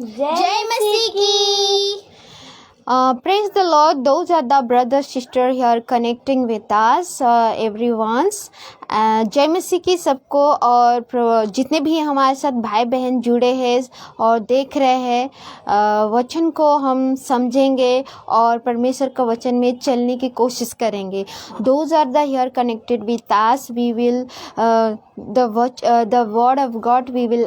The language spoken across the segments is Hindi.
जय मसीह की। Praise the Lord. Those are the brother sister here connecting with us, everyone's. जय मसीह की सबको, और जितने भी हमारे साथ भाई बहन जुड़े हैं और देख रहे हैं, वचन को हम समझेंगे और परमेश्वर का वचन में चलने की कोशिश करेंगे. Those are the here connected with us. We will the word of God we will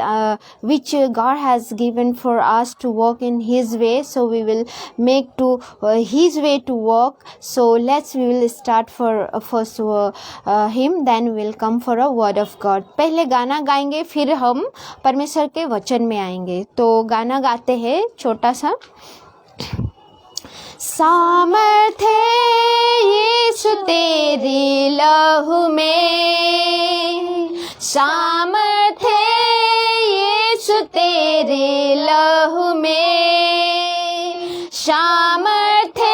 which God has given for us to walk in His way. So we will make to His way to walk. So we will start for first hymn, then we will come for a word of God. पहले गाना गाएंगे, फिर हम परमेश्वर के वचन में आएंगे. तो गाना गाते हैं छोटा सा. सामर्थ्य यीशु तेरी लहू में, सामर्थ्य यीशु तेरी लहू में, सामर्थ्य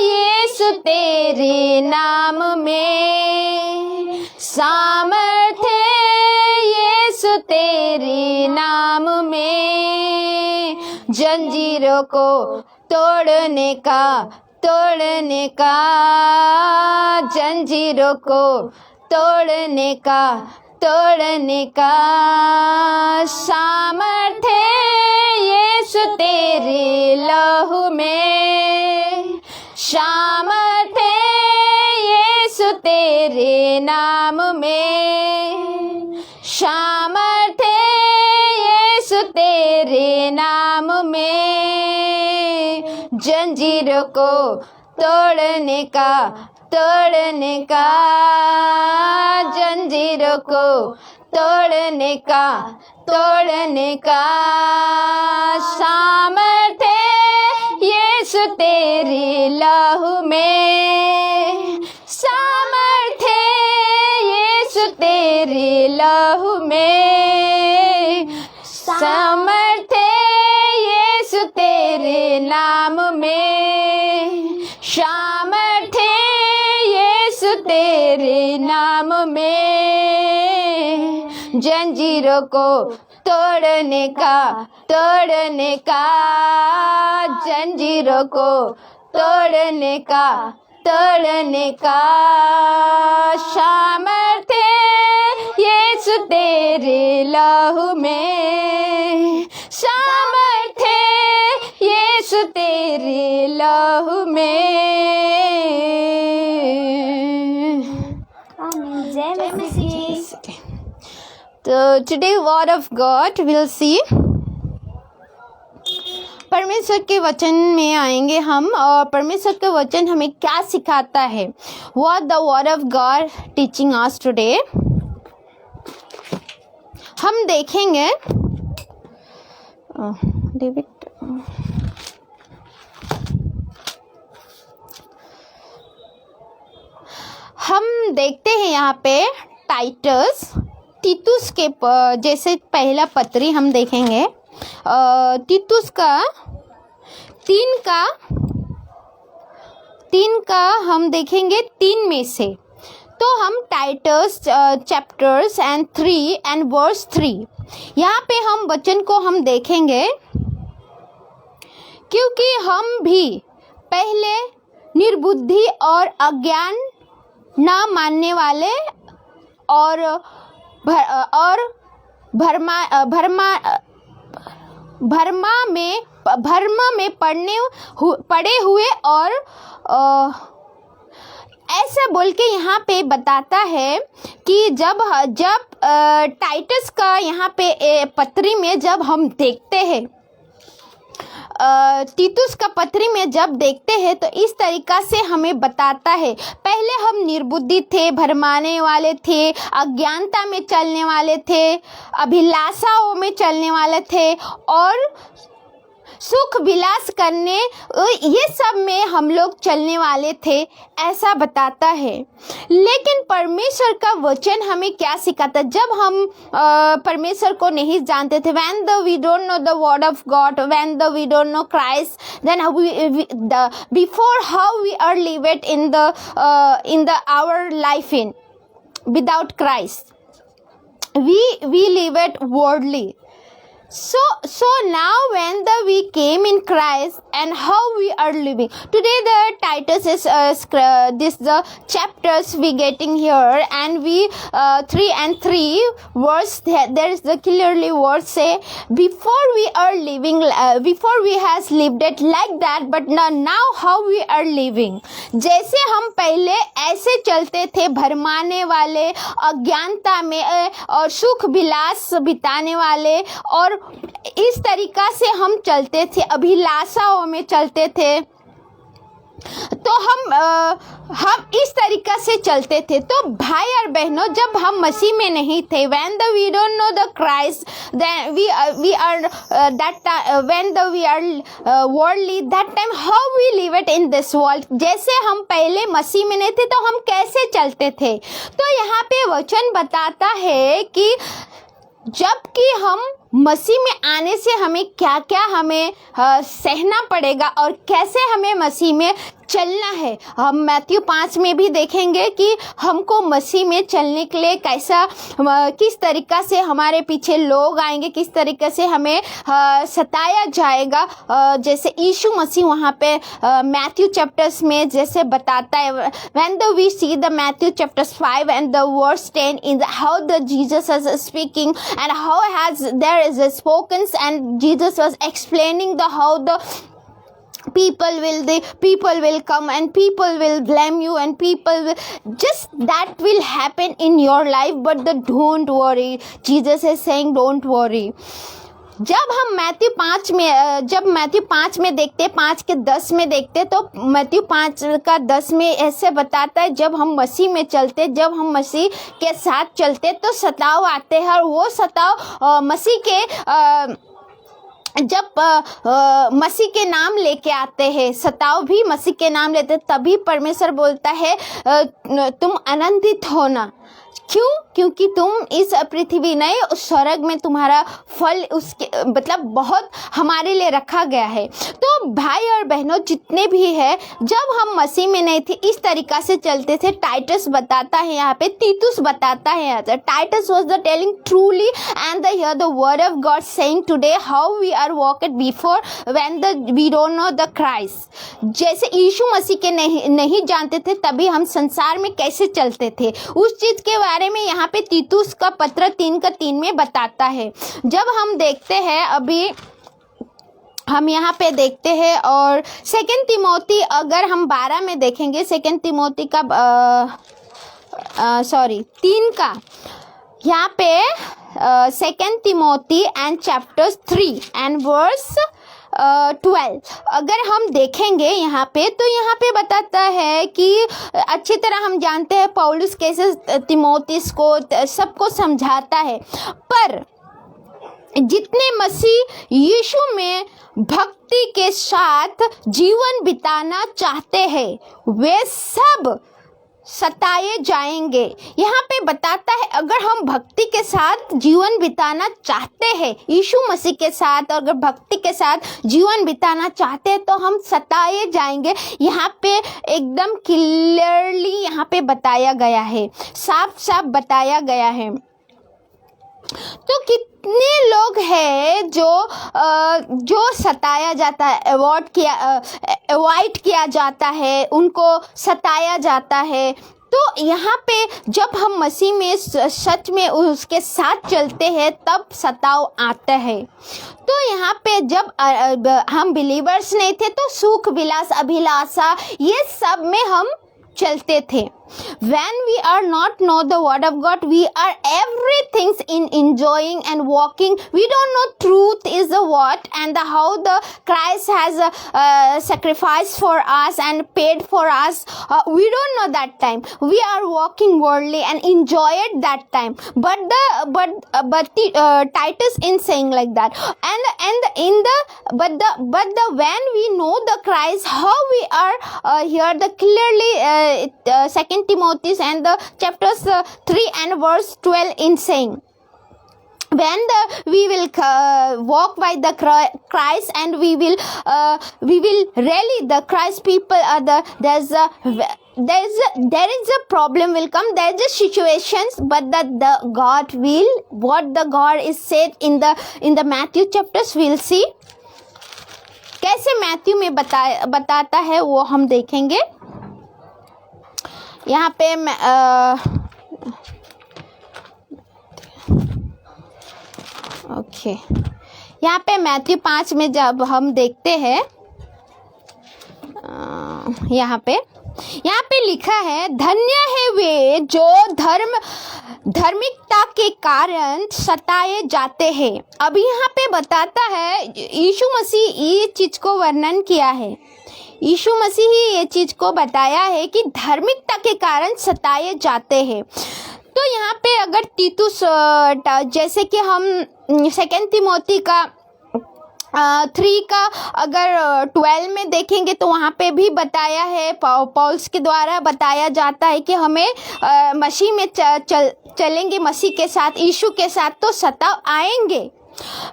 यीशु तेरे नाम में, सामर्थ्य यीशु तेरे नाम में, जंजीरों को तोड़ने का, तोड़ने का, जंजीरों को तोड़ने का, तोड़ने का, सामर्थ्य यीशु तेरे लहू में, सामर्थ्य यीशु तेरे नाम में, सामर्थ्य यीशु तेरे नाम में, जंजीरों को तोड़ने का, तोड़ने का, जंजीरों को तोड़ने का, तोड़ने का, सामर्थ्य यीशु तेरी लहू में, सामर्थ्य यीशु तेरी लहू में, सामर्थ्य यीशु तेरे नाम में, सामर्थ्य यीशु तेरे नाम में, जंजीरों को तोड़ने का, तोड़ने का, जंजीरों को तोड़ने का, तोड़ने का, सामर्थ्य यीशु तेरे लहू में, सामर्थ्य यीशु तेरे लहू में. जय मसीह की। तो today word of God we'll see. परमेश्वर के वचन में आएंगे हम, और परमेश्वर के वचन हमें क्या सिखाता है. What the word of God teaching us today. हम देखेंगे डेविड, हम देखते हैं यहाँ पे टाइटस तीतुस के जैसे पहला पत्री हम देखेंगे. तीतुस का तीन का हम देखेंगे 3 में से. तो हम Titus chapters and 3 and verse 3 यहाँ पे हम वचन को हम देखेंगे, क्योंकि हम भी पहले निर्बुद्धि और अज्ञान ना मानने वाले और भरमा में पड़े हुए, और ऐसा बोल के यहाँ पे बताता है कि जब टाइटस का यहाँ पे पत्री में जब हम देखते हैं, तीतुस का पत्री में जब देखते हैं, तो इस तरीका से हमें बताता है. पहले हम निर्बुद्धि थे, भरमाने वाले थे, अज्ञानता में चलने वाले थे, अभिलाषाओं में चलने वाले थे, और सुख विलास करने, ये सब में हम लोग चलने वाले थे, ऐसा बताता है. लेकिन परमेश्वर का वचन हमें क्या सिखाता है. जब हम परमेश्वर को नहीं जानते थे, when we don't know the word of God, when we don't know Christ, then before how we are living in the our life in without Christ, we live it worldly. So now when we came in Christ and how we are living. Today the Titus is this the chapters we getting here, and we 3 and 3 verse there is the clearly word say before we are living before we has lived it like that, but now how we are living. जैसे हम पहले ऐसे चलते थे भरमाने वाले, अज्ञानता में और सुख विलास बिताने वाले, और इस तरीका से हम चलते थे, अभिलाषाओं में चलते थे, तो हम इस तरीका से चलते थे. तो भाई और बहनों, जब हम मसीह में नहीं थे, when we don't know the Christ, then we are when we are worldly, that time how we live it in this world. जैसे हम पहले मसीह में नहीं थे तो हम कैसे चलते थे. तो यहाँ पे वचन बताता है कि जबकि हम मसीह में आने से हमें क्या क्या हमें सहना पड़ेगा और कैसे हमें मसीह में चलना है. हम मैथ्यू 5 में भी देखेंगे कि हमको मसीह में चलने के लिए कैसा किस तरीका से हमारे पीछे लोग आएंगे, किस तरीके से हमें सताया जाएगा. जैसे यीशु मसीह वहाँ पे मैथ्यू चैप्टर्स में जैसे बताता है, when we see the Matthew chapters 5 and the verse 10 in the how the Jesus is speaking and how has there is a spoken, and Jesus was explaining the how the people will come and people will blame you and people will just that will happen in your life, but don't worry. Jesus is saying don't worry. जब हम मैथ्यू 5 में देखते 5 के 10 में देखते, तो मैथ्यू 5 का 10 में ऐसे बताता है जब हम मसीह में चलते, जब हम मसीह के साथ चलते तो सताव आते हैं, और वो सताव मसीह के जब मसीह के नाम लेके आते हैं, सताव भी मसीह के नाम लेते, तभी परमेश्वर बोलता है तुम आनंदित होना. क्यों? क्योंकि तुम इस पृथ्वी नहीं, उस स्वर्ग में तुम्हारा फल उसके मतलब बहुत हमारे लिए रखा गया है. तो भाई और बहनों जितने भी है, जब हम मसीह में नहीं थे इस तरीका से चलते थे. टाइटस बताता है यहाँ पे, तीतुस बताता है यहाँ पे. Titus was the telling truly and hear the word of God saying today how we are walked before when we don't know the Christ. जैसे यीशु मसीह के नहीं जानते थे, तभी हम संसार में कैसे चलते थे, उस चीज के बारे में यहाँ पे तीतुस का पत्र 3:3 में बताता है. जब हम देखते हैं, अभी हम यहाँ पे देखते हैं, और 2 तिमोथी अगर हम 12 में देखेंगे, 2 तिमोथी का 3 का यहाँ पे 2 Timothy and chapter 3 and verse 12 अगर हम देखेंगे यहाँ पे, तो यहाँ पे बताता है कि अच्छी तरह हम जानते हैं पौलुस कैसे तिमोथियस को सबको समझाता है, पर जितने मसीह यीशु में भक्ति के साथ जीवन बिताना चाहते हैं वे सब सताए जाएंगे. यहाँ पे बताता है अगर हम भक्ति के साथ जीवन बिताना चाहते हैं, यीशु मसीह के साथ अगर भक्ति के साथ जीवन बिताना चाहते हैं, तो हम सताए जाएंगे. यहाँ पे एकदम क्लियरली यहाँ पे बताया गया है, साफ साफ बताया गया है. तो कितने लोग हैं जो सताया जाता है, अवॉइड किया जाता है, उनको सताया जाता है. तो यहाँ पे जब हम मसीह में सच में उसके साथ चलते हैं तब सताव आता है. तो यहाँ पे जब हम बिलीवर्स नहीं थे तो सुख विलास अभिलाषा ये सब में हम चलते थे. When we are not know the word of God, we are everything in enjoying and walking. We don't know truth is the what and the how the Christ has sacrificed for us and paid for us. We don't know that time. We are walking worldly and enjoy it that time. But Titus in saying like that. But when we know the Christ, how we are here the clearly 2 Timothy and the chapters 3 and verse 12 in saying, when we will walk by the Christ and we will really the Christ people are there's there is a problem will come, there is a situations, but the God will, what the God is said in the Matthew chapters we'll see. कैसे मैथ्यू में बताता है वो हम देखेंगे. यहाँ पे ओके, यहाँ पे मैथ्यू 5 में जब हम देखते हैं, यहाँ पे लिखा है, धन्य है वे जो धार्मिकता के कारण सताए जाते हैं. अब यहाँ पे बताता है, यीशु मसीह ये चीज को वर्णन किया है, यीशु मसीह ही ये चीज को बताया है कि धार्मिकता के कारण सताए जाते हैं. तो यहाँ पे अगर तीतुस, जैसे कि हम 2 तिमोथी का 3 का अगर 12 में देखेंगे तो वहाँ पे भी बताया है, पौलुस के द्वारा बताया जाता है कि हमें मसीह में चलेंगे, मसीह के साथ, यीशु के साथ, तो सताव आएंगे.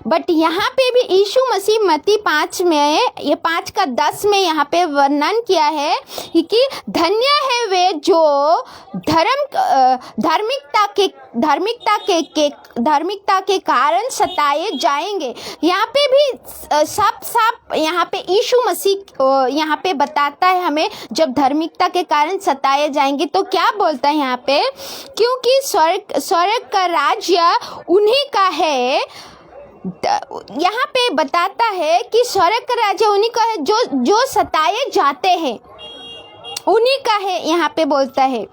बट यहाँ पे भी यीशु मसीह मत्ती 5 में, ये 5 का 10 में यहाँ पे वर्णन किया है कि धन्य है वे जो धार्मिकता के कारण सताए जाएंगे. यहाँ पे भी साफ यहाँ पे यीशु मसीह यहाँ पे बताता है हमें, जब धार्मिकता के कारण सताए जाएंगे तो क्या बोलता है यहाँ पे, क्योंकि स्वर्ग का राज्य उन्हीं का है. यहाँ पे बताता है कि स्वर्ग का राज्य उन्हीं का है जो सताए जाते हैं, उन्हीं का है. यहाँ पे बोलता है,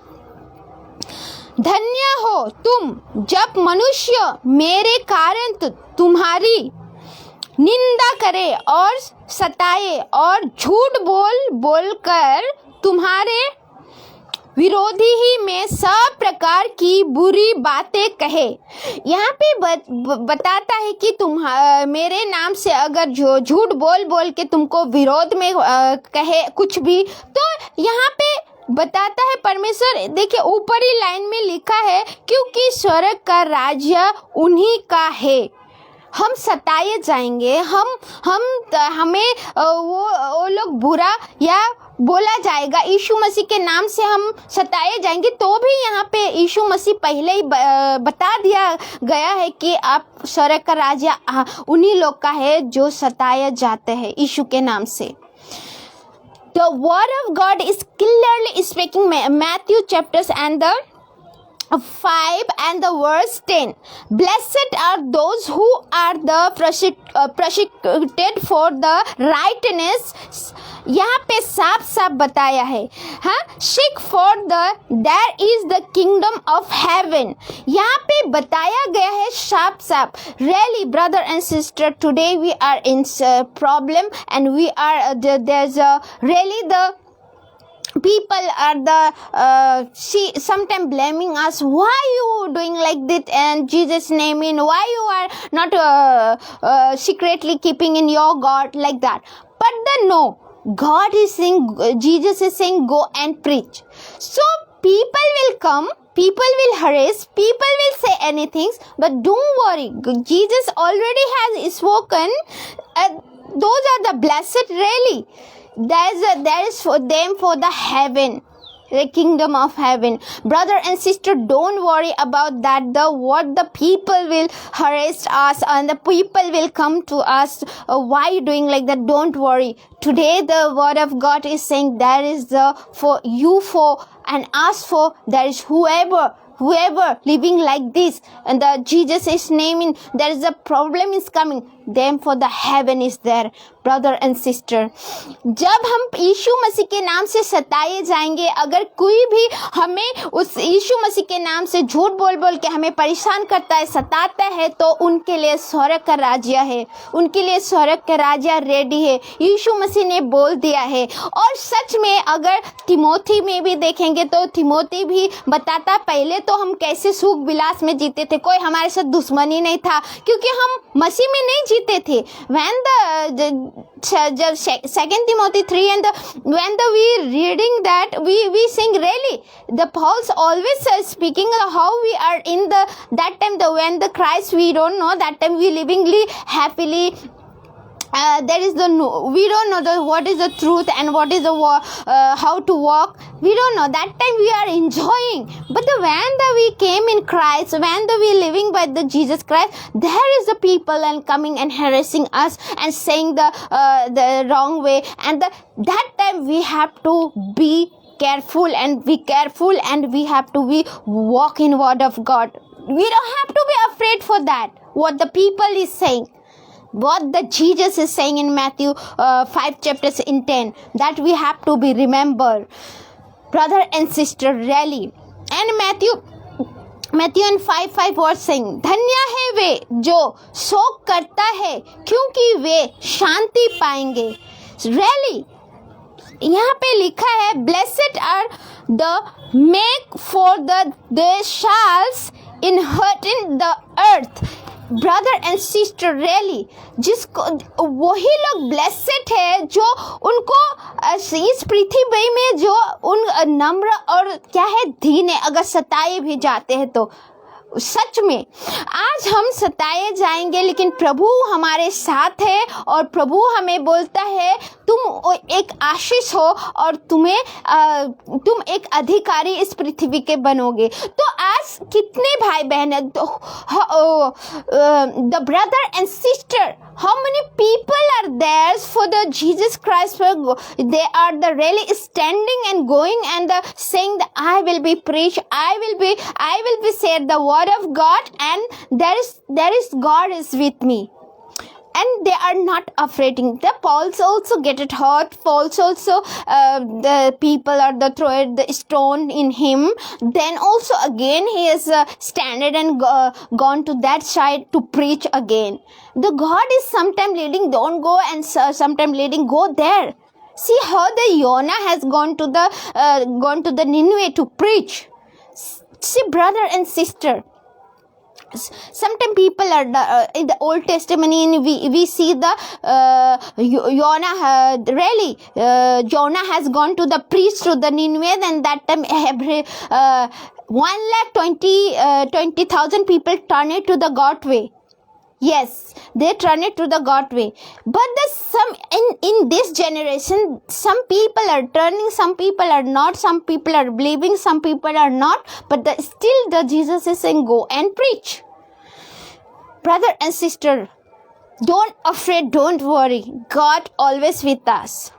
धन्य हो तुम जब मनुष्य मेरे कारण तुम्हारी निंदा करे और सताए और झूठ बोलकर तुम्हारे विरोधी ही में सब प्रकार की बुरी बातें कहे. यहाँ पे बताता है कि तुम मेरे नाम से अगर झूठ बोल के तुमको विरोध में कहे कुछ भी, तो यहाँ पे बताता है परमेश्वर, देखिए ऊपरी लाइन में लिखा है, क्योंकि स्वर्ग का राज्य उन्हीं का है. हम सताए जाएंगे, हमें वो लोग बुरा या बोला जाएगा, यीशु मसीह के नाम से हम सताए जाएंगे, तो भी यहाँ पे यीशु मसीह पहले ही बता दिया गया है कि आप स्वर्ग का राज्य उन्हीं लोग का है जो सताए जाते हैं यीशु के नाम से. The word of God is clearly speaking, Matthew chapters and the 5 and the verse 10. Blessed are those who are the persecuted for the righteousness. यहाँ पे साफ बताया है, हाँ, seek for there is the kingdom of heaven. यहाँ पे बताया गया है साफ. Really, brother and sister, today we are in problem and we are there's really the people are sometimes blaming us, why you doing like that and Jesus name in, why you are not secretly keeping in your God like that. But no, God is saying, Jesus is saying, go and preach. So people will come, people will harass, people will say anything, but don't worry, Jesus already has spoken. Those are the blessed, really. There is for them for the heaven, the kingdom of heaven. Brother and sister, don't worry about that. What the people will harass us and the people will come to us. Why you doing like that? Don't worry. Today the word of God is saying there is the for you for and us for. There is whoever living like this and the Jesus is naming, there is a problem is coming, them for the heaven is there. Brother and sister, जब हम यीशु मसीह के नाम से सताए जाएंगे, अगर कोई भी हमें उस यीशु मसीह के नाम से झूठ बोल के हमें परेशान करता है, सताता है, तो उनके लिए स्वर्ग का राज्य है, उनके लिए स्वर्ग का राज्य रेडी है, यीशु मसीह ने बोल दिया है. और सच में अगर तिमोथी में भी देखेंगे तो तिमोथी भी बताता, पहले तो हम कैसे सुख विलास में जीते थे, कोई हमारे साथ दुश्मनी नहीं था, क्योंकि हम मसीह में नहीं जीते थे. When the 2 Timothy 3 and when we reading that we think really the Paul's always speaking how we are in that time when the Christ we don't know, that time we livingly happily there is we don't know what is the truth and what is the how to walk. We don't know. That time we are enjoying, but when we came in Christ, when we living by the Jesus Christ, there is the people and coming and harassing us and saying the wrong way, and that time we have to be careful and we have to be walk in word of God. We don't have to be afraid for that what the people is saying, what the Jesus is saying in Matthew 5 chapters in 10, that we have to be remember, brother and sister, really. And Matthew in 5:5 was saying, धन्य है वे जो शोक करता है क्योंकि वे शांति पाएंगे. Really, यहाँ पे लिखा है, blessed are the meek for they shall inherit the earth. Brother and sister, really जिसको वही लोग ब्लेसेड है जो उनको इस पृथ्वी में जो उन नम्र और क्या है दीन है, अगर सताए भी जाते हैं तो सच में आज हम सताए जाएंगे लेकिन प्रभु हमारे साथ है और प्रभु हमें बोलता है तुम एक आशीष हो और तुम एक अधिकारी इस पृथ्वी के बनोगे. तो आज कितने भाई बहन है, the brother and sister, how many people are there for the Jesus Christ? They are the really standing and going and saying that I will be preach, I will be share the word of God, and there is God is with me. And they are not afraid. The Paul's also get it hurt. Paul's also the people are the throw the stone in him. Then also again he is standing and gone to that side to preach again. The God is sometime leading, don't go, and sometime leading, go there. See how the Jonah has gone to the Nineveh to preach. See, brother and sister, sometimes people are in the Old Testament, we see the Jonah has gone to the priest to the Nineveh, and that time every 1,20,000 people turn it to the God way. Yes, they turn it to the God way. But in this generation, some people are turning, some people are not, some people are believing, some people are not. But still the Jesus is saying, go and preach. Brother and sister, don't afraid, don't worry. God always with us.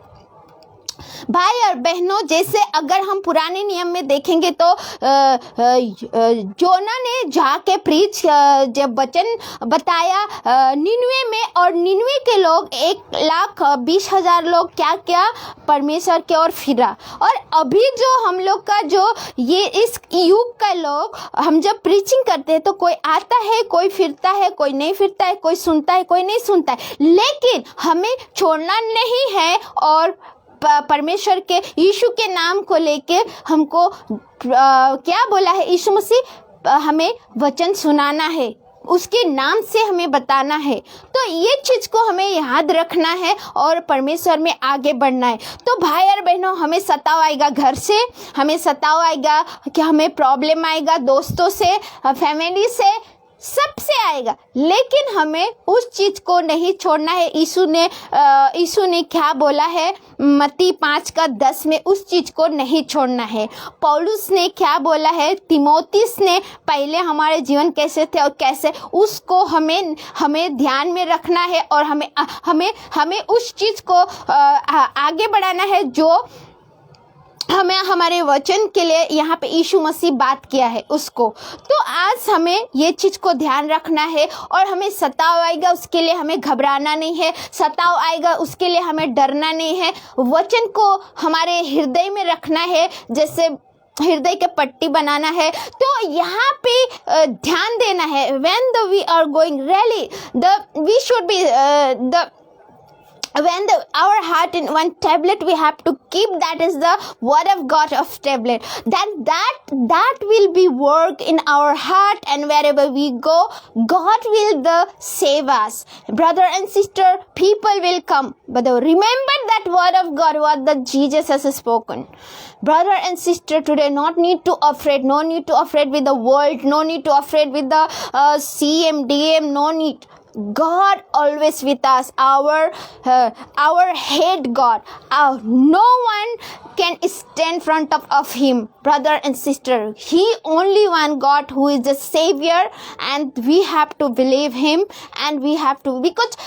भाई और बहनों, जैसे अगर हम पुराने नियम में देखेंगे तो जोना ने जाके प्रीच जब वचन बताया निनवे में, और निनवे के लोग 1,20,000 लोग क्या परमेश्वर के ओर फिरा. और अभी जो हम लोग का जो ये इस युग का लोग, हम जब प्रीचिंग करते हैं तो कोई आता है, कोई फिरता है, कोई नहीं फिरता है, कोई सुनता है, कोई नहीं सुनता है, लेकिन हमें छोड़ना नहीं है. और परमेश्वर के यीशु के नाम को लेके हमको क्या बोला है यीशु मसीह, हमें वचन सुनाना है, उसके नाम से हमें बताना है. तो ये चीज को हमें याद रखना है और परमेश्वर में आगे बढ़ना है. तो भाई और बहनों, हमें सताव आएगा घर से, हमें सताव आएगा कि हमें प्रॉब्लम आएगा दोस्तों से, फैमिली से, सबसे आएगा, लेकिन हमें उस चीज को नहीं छोड़ना है. यीशु ने क्या बोला है मत्ती 5:10 में, उस चीज को नहीं छोड़ना है. पौलुस ने क्या बोला है, तिमोथियस ने पहले हमारे जीवन कैसे थे और कैसे, उसको हमें ध्यान में रखना है और हमें उस चीज को आगे बढ़ाना है जो हमें हमारे वचन के लिए यहाँ पे यीशु मसीह बात किया है उसको. तो आज हमें ये चीज को ध्यान रखना है. और हमें सताव आएगा उसके लिए हमें घबराना नहीं है, सताव आएगा उसके लिए हमें डरना नहीं है. वचन को हमारे हृदय में रखना है, जैसे हृदय के पट्टी बनाना है. तो यहाँ पे ध्यान देना है. when we are going really we should be when our heart in one tablet, we have to keep that is the word of God of tablet. Then that will be work in our heart, and wherever we go, God will save us. Brother and sister, people will come, but remember that word of God, what the Jesus has spoken. Brother and sister, today not need to afraid, no need to afraid with the world, no need to afraid with the CM, DM, no need. God always with us, our head God. No one can stand in front of him, brother and sister. He only one God who is the Savior, and we have to believe him, and we have to, because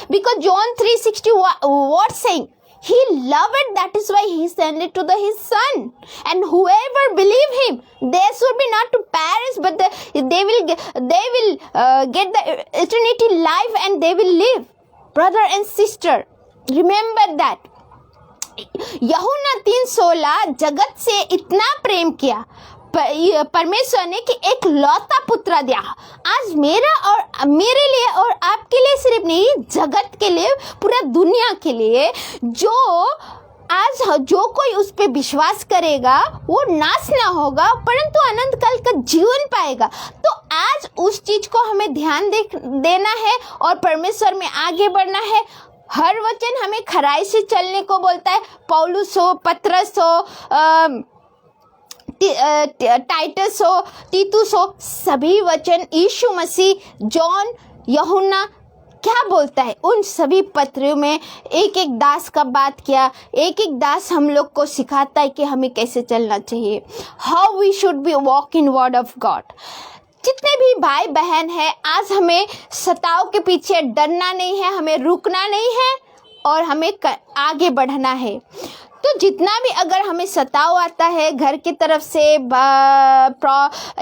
John 3:60 what saying? He loved it, that is why he sent it to his son. And whoever believe him, they should be not to perish, but they will get the eternity life, and they will live. Brother and sister, remember that. यूहन्ना 3:16 जगत से इतना प्रेम किया परमेश्वर ने कि एक लौता पुत्र दिया। आज मेरे लिए और आपके लिए सिर्फ नहीं, जगत के लिए, पूरा दुनिया के लिए, जो कोई उस पे विश्वास करेगा वो नाश ना होगा परंतु अनंत काल का जीवन पाएगा। तो आज उस चीज को हमें ध्यान देना है और परमेश्वर में आगे बढ़ना है। हर वचन हमें खराई से चलने को बोलता है। पौलुस हो, पतरस हो, टाइटस हो, तीतुस हो, सभी वचन यीशु मसीह, जॉन, यूहन्ना क्या बोलता है, उन सभी पत्रों में एक एक दास का बात किया। एक एक दास हम लोग को सिखाता है कि हमें कैसे चलना चाहिए, how we should be walk in word of God. जितने भी भाई बहन हैं, आज हमें सताव के पीछे डरना नहीं है, हमें रुकना नहीं है और हमें आगे बढ़ना है। तो जितना भी अगर हमें सताव आता है घर की तरफ से,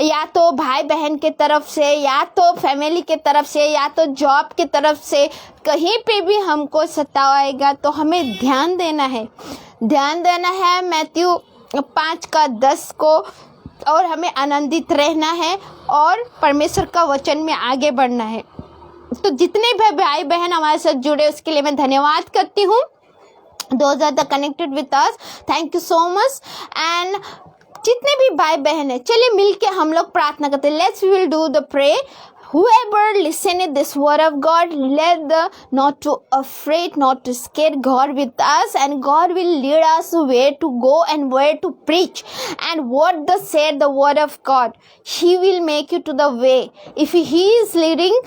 या तो भाई बहन के तरफ से, या तो फैमिली के तरफ से, या तो जॉब की तरफ से, कहीं पे भी हमको सताव आएगा तो हमें ध्यान देना है मैथ्यू 5:10 को, और हमें आनंदित रहना है और परमेश्वर का वचन में आगे बढ़ना है। तो जितने भी भाई बहन हमारे साथ जुड़े उसके लिए मैं धन्यवाद करती हूँ। Those are the connected with us, thank you so much। and जितने भी भाई बहन है, चलिए मिलके हम लोग प्रार्थना करते हैं। Let's we will do the pray। Whoever listened this word of God, let the not to afraid, not to scared, God with us, and God will lead us where to go and where to preach, and what the said the word of God, he will make you to the way. If he is leading,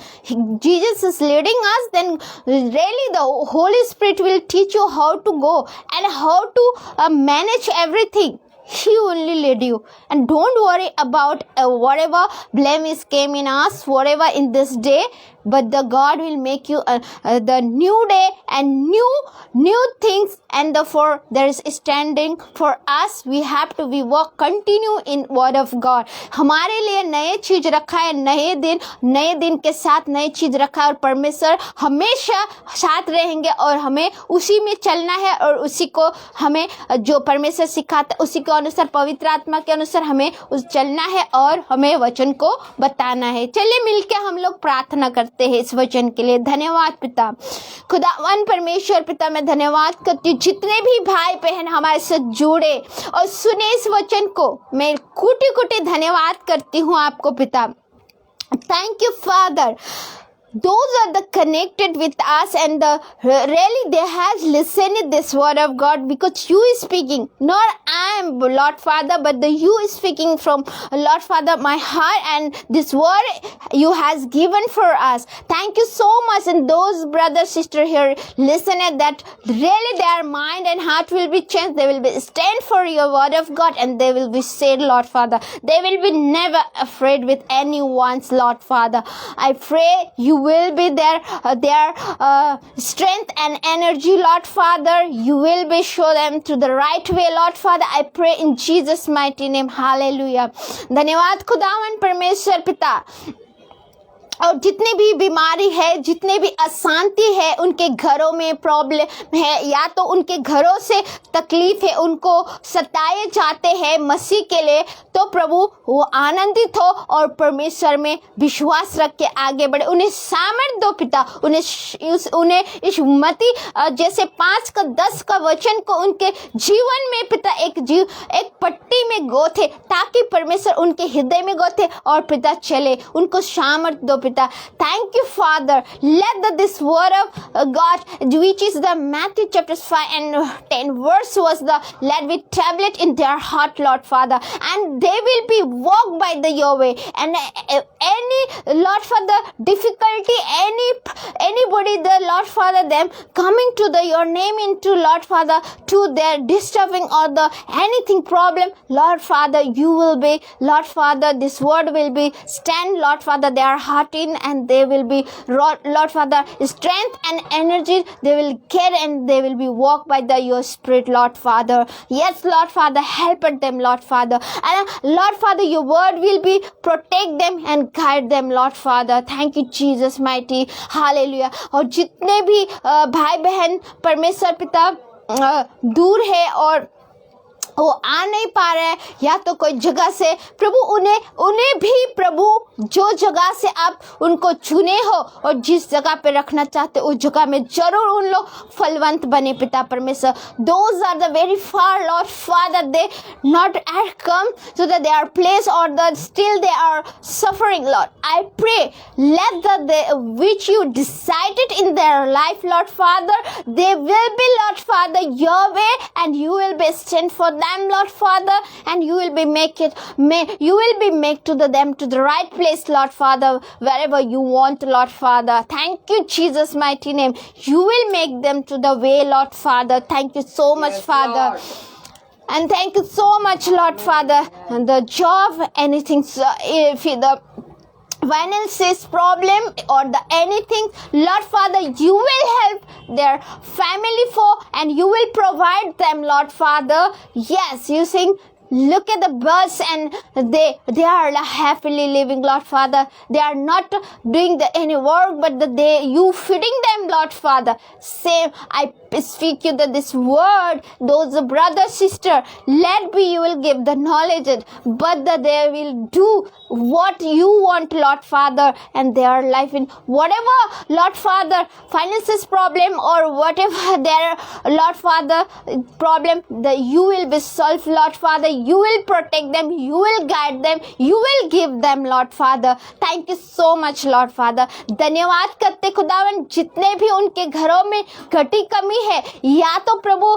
Jesus is leading us, then really the Holy Spirit will teach you how to go and how to manage everything. He only lead you, and don't worry about whatever blemish came in us, whatever in this day, but the God will make you the new day and new things, and therefore there is standing for us। We have to walk continue in word of God। हमारे लिए नए चीज रखा है, नए दिन के साथ नई चीज रखा है, और परमेश्वर हमेशा साथ रहेंगे और हमें उसी में चलना है, और उसी को हमें जो परमेश्वर सिखाता उसी के अनुसार, पवित्र आत्मा के अनुसार हमें चलना है और हमें वचन को बताना है। चलिए मिलके हम लोग प्रार्थना करते हैं इस वचन के लिए। धन्यवाद पिता, खुदावन परमेश्वर पिता, मैं धन्यवाद करती हूँ जितने भी भाई बहन हमारे साथ जुड़े और सुने इस वचन को, मैं कोटि धन्यवाद करती हूँ आपको पिता। Thank you father. Those are the connected with us, and really they has listened this word of God, because you is speaking, not I am Lord Father, but the you is speaking from Lord Father my heart, and this word you has given for us. Thank you so much, and those brother sister here listened that really their mind and heart will be changed. They will be stand for your word of God, and they will be saved, Lord Father. They will be never afraid with anyone's, Lord Father. I pray you will be their strength and energy, Lord Father. You will be show them to the right way, Lord Father. I pray in Jesus mighty name, hallelujah। धन्यवाद खुदावन परमेश्वर पिता। और जितने भी बीमारी है, जितने भी अशांति है, उनके घरों में प्रॉब्लम है, या तो उनके घरों से तकलीफ है, उनको सताए जाते हैं मसीह के लिए, तो प्रभु वो आनंदित हो और परमेश्वर में विश्वास रख के आगे बढ़े। उन्हें सामर्थ दो पिता, उन्हें इस मती जैसे 5:10 का वचन को उनके जीवन में पिता एक पट्टी में गोथे, ताकि परमेश्वर उनके हृदय में गोथे और पिता चले। उनको सामर्थ दो पिता. Thank you, Father. Let this word of God, which is the Matthew chapter 5 and 10 verse, was the let be tablet in their heart, Lord Father, and they will be walked by your way. And any, Lord Father, difficulty, anybody, the Lord Father, them coming to your name into, Lord Father, to their disturbing or the anything problem, Lord Father, you will be, Lord Father, this word will be stand, Lord Father, their heart in, and they will be, Lord Father, strength and energy they will get, and they will be walked by your Spirit, Lord Father. Yes, Lord Father, help them, Lord Father. And Lord Father, your word will be protect them and guide them, Lord Father. Thank you, Jesus mighty. Hallelujah. और जितने भी भाई बहन परमेश्वर पिता दूर है और वो आ नहीं पा रहे हैं या तो कोई जगह से, प्रभु उन्हें भी प्रभु जो जगह से आप उनको चुने हो और जिस जगह पे रखना चाहते उस जगह में जरूर उन लोग फलवंत बने पिता परमेश्वर. Those are the very far, Lord Father, they not at come so that they are placed or that still they are suffering, Lord. I pray let the which you decided in their life, Lord Father, they will be, Lord Father, your way, and you will be stand for them, Lord Father, and you will be make to them to the right place, Lord Father, wherever you want, Lord Father. Thank you, Jesus mighty name. You will make them to the way, Lord Father. Thank you so much, Father. Lord. And thank you so much, Lord Father. And the job, anything, if the finances problem or the anything, Lord Father, you will help their family for, and you will provide them, Lord Father. Yes, you sing. Look at the birds, and they are happily living, Lord Father. They are not doing any work, but you feeding them, Lord Father. Same, I speak you that this word, those brother, sister, let be you will give the knowledge, but that they will do what you want, Lord Father, and their life in whatever, Lord Father, finances problem or whatever their, Lord Father, problem, that you will be solved, Lord Father. You will protect them, you will guide them, you will give them, Lord Father. Thank you so much, Lord Father. धन्यवाद करते खुदावन, जितने भी उनके घरों में घटी कमी है, या तो प्रभु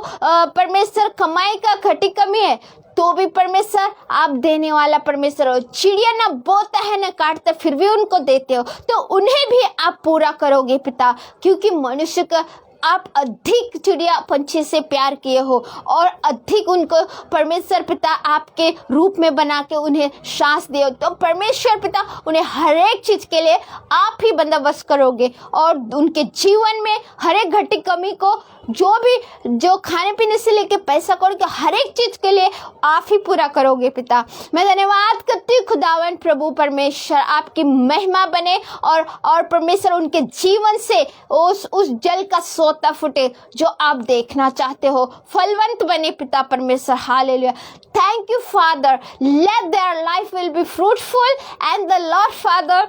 परमेश्वर कमाई का घटी कमी है, तो भी परमेश्वर आप देने वाला परमेश्वर हो. चिड़िया ना बोता है ना काटता, फिर भी उनको देते हो, तो उन्हें भी आप पूरा करोगे पिता, क्योंकि मनुष्य का आप अधिक चिड़िया पंछी से प्यार किए हो और अधिक उनको परमेश्वर पिता आपके रूप में बना के उन्हें सांस दिए, तो परमेश्वर पिता उन्हें हर एक चीज के लिए आप ही बंदोबस्त करोगे और उनके जीवन में हर एक घटी कमी को, जो खाने पीने से लेके पैसा कौड़ी, हर एक चीज के लिए आप ही पूरा करोगे पिता. मैं धन्यवाद करती हूँ खुदावन प्रभु परमेश्वर, आपकी महिमा बने और परमेश्वर उनके जीवन से उस जल का सोता फूटे जो आप देखना चाहते हो, फलवंत बने पिता परमेश्वर. Hallelujah. Thank you, Father. Let their life will be fruitful, and the Lord Father,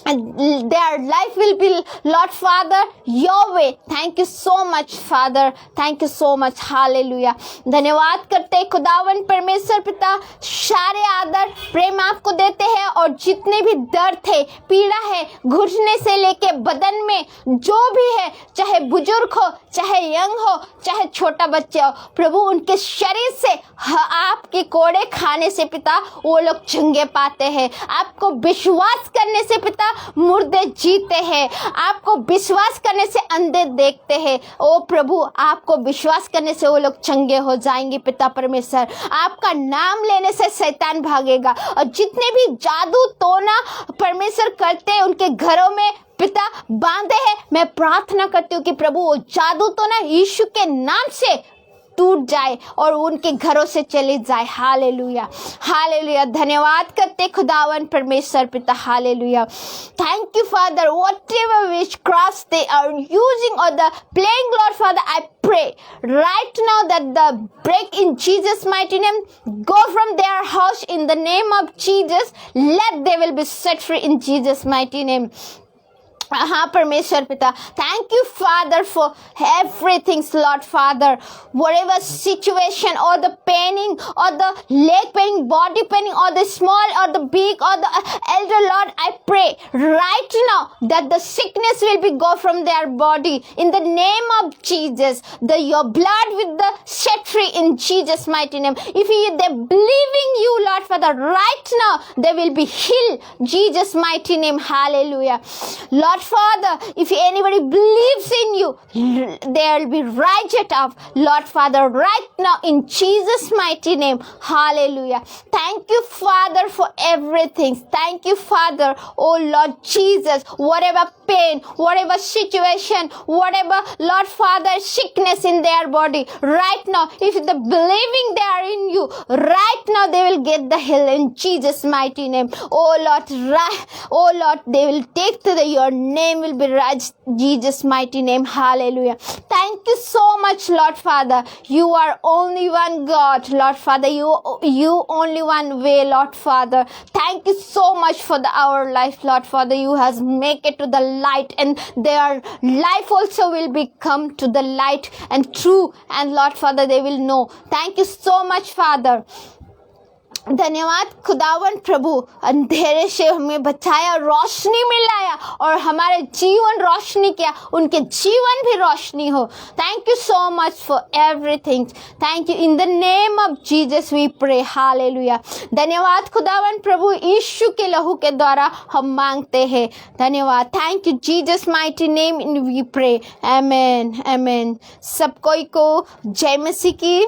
and their life will be, Lord Father, your way. Thank you so much, Father. Thank you so much. Hallelujah. धन्यवाद करते खुदावन परमेश्वर पिता, सारे आदर प्रेम आपको देते हैं, और जितने भी दर्द है, पीड़ा है, घुटने से लेके बदन में जो भी है, चाहे बुजुर्ग हो, चाहे यंग हो, चाहे छोटा बच्चा हो, प्रभु उनके शरीर से आपके कोड़े खाने से पिता वो लोग चंगे पाते हैं. आपको विश्वास करने से पिता मुर्दे जीते हैं, आपको विश्वास करने से अंधे देखते हैं. ओ प्रभु, आपको विश्वास करने से वो लोग चंगे हो जाएंगे पिता परमेश्वर. आपका नाम लेने से शैतान भागेगा, और जितने भी जादू टोना परमेश्वर करते हैं उनके घरों में पिता बांधे हैं, मैं प्रार्थना करती हूँ कि प्रभु वो जादू टोना यीशु के नाम से टूट जाए और उनके घरों से चले जाए. Hallelujah, hallelujah. धन्यवाद करते खुदावन परमेश्वर पिता. Hallelujah. Thank you, Father. Whatever witchcraft they are using or the playing, Lord Father, I pray right now that the break in Jesus' mighty name go from their house in the name of Jesus. Let they will be set free in Jesus' mighty name. हाँ परमेश्वर पिता, thank you father for everything, Lord Father. Whatever situation or the paining or the leg paining, body paining or the small or the big or the elder, Lord, I pray right now that the sickness will be go from their body in the name of Jesus. Your blood will the set free in Jesus' mighty name. If they believe in you, Lord Father, right now they will be healed. Jesus' mighty name. Hallelujah. Lord Father, if anybody believes in you, they will be raised up, Lord Father, right now in Jesus' mighty name. Hallelujah. Thank you, Father, for everything. Thank you, Father. Oh Lord Jesus, whatever pain, whatever situation, whatever, Lord Father, sickness in their body, right now, if the believing they are in you, right now they will get the heal in Jesus' mighty name. Oh Lord, they will take to your name will be raised, Jesus' mighty name. Hallelujah. Thank you so much, Lord Father. You are only one God, Lord Father. You only one way, Lord Father. Thank you so much for our life, Lord Father. You has make it to the light, and their life also will become to the light and true, and Lord Father, they will know. Thank you so much, Father. धन्यवाद खुदावन प्रभु, अंधेरे से हमें बचाया, रोशनी में लाया और हमारे जीवन रोशनी किया, उनके जीवन भी रोशनी हो. Thank you so much for everything. Thank you in the name of Jesus we pray. Hallelujah. धन्यवाद खुदावन प्रभु, यीशु के लहू के द्वारा हम मांगते हैं. धन्यवाद. Thank you Jesus mighty name in we pray. Amen amen. सब कोई को जय मसीह की.